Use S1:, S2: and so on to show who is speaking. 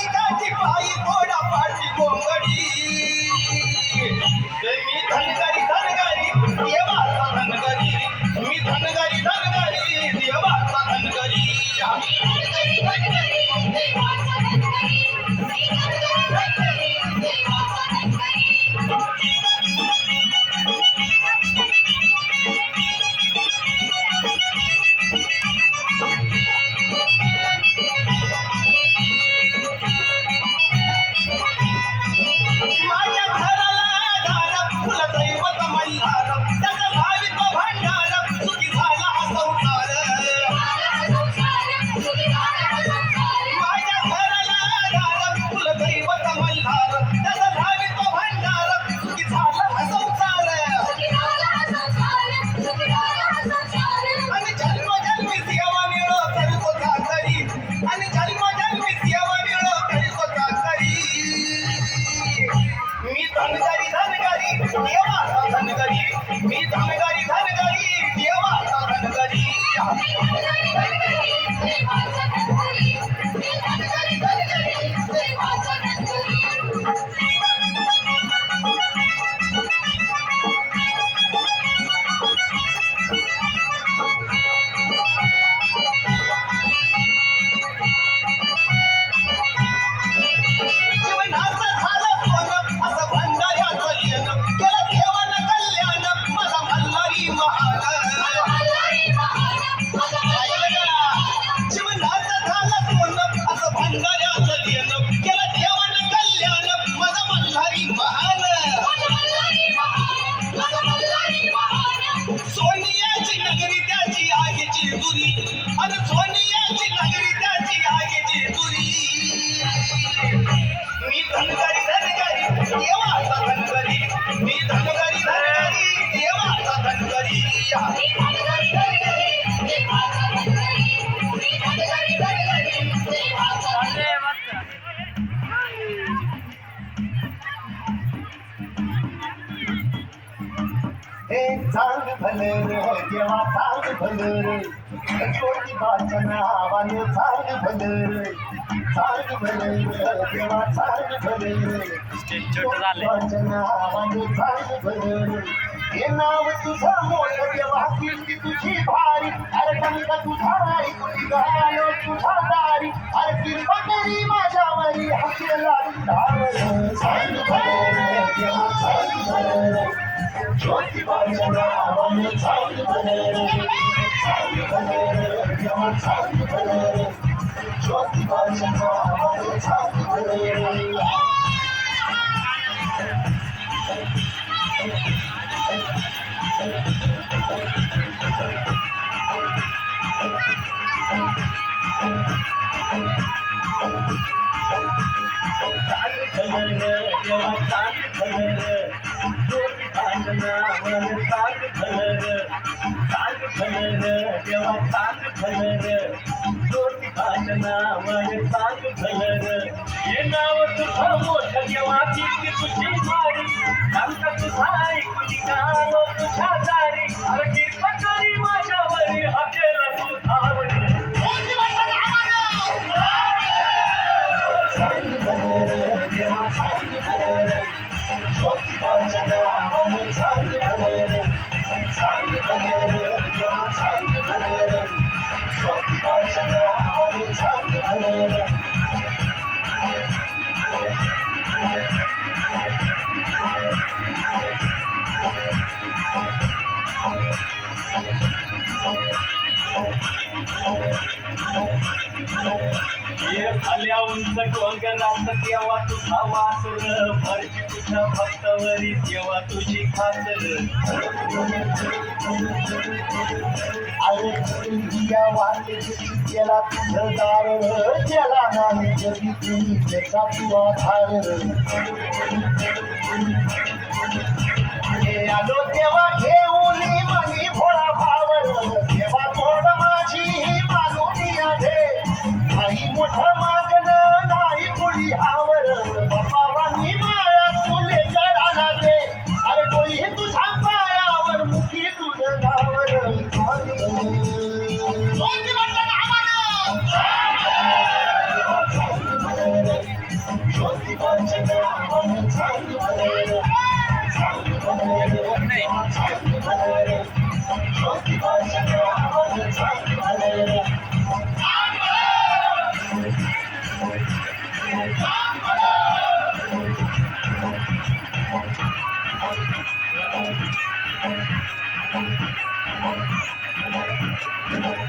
S1: काठी पायी घोडा पाठी गोंगडी मी धनगरी देवाचा धनगरी मी धनगरी देवाचा धनगरी
S2: चांग भले रे देवा चांग भले रे छोटी बाच्या नावाने चांग भले रे चांग भले रे देवा चांग भले रे बाच्या नावाने चांग भले रे हे नाव तुझं मोठं देवा कीर्ती तुझी भारी अरे कणका तुझा ऐकून गाणं तुझा दारी अरे कृपा करी माझ्यावरी हसला धावलं चांग भले रे देवा चांग भले रे छोटी बाच्या नावाने चांग भले रे देवा चांग भले रे छोटी बाच्या नावाने चांग भले रे
S1: आल्या उंच डोंगरात तेव्हा तुझा वासर भरती तुझ्या भक्तावरी तेव्हा तुझी खातर
S2: अरे तुझ्या वाटे त्याला तुझं दार त्याला नाही जगी तुम्ही त्याचा तू आधार हे आलो तेव्हा घेऊन मनी भोळा भावर तेव्हा थोड माझी ही मालूनी आहे काही मोठं मागणं नाही पुढी आवर बापावानी माया तुले जराला दे अरे कोणी तुझ्या पायावर मुखी तुझं गावर Thank you.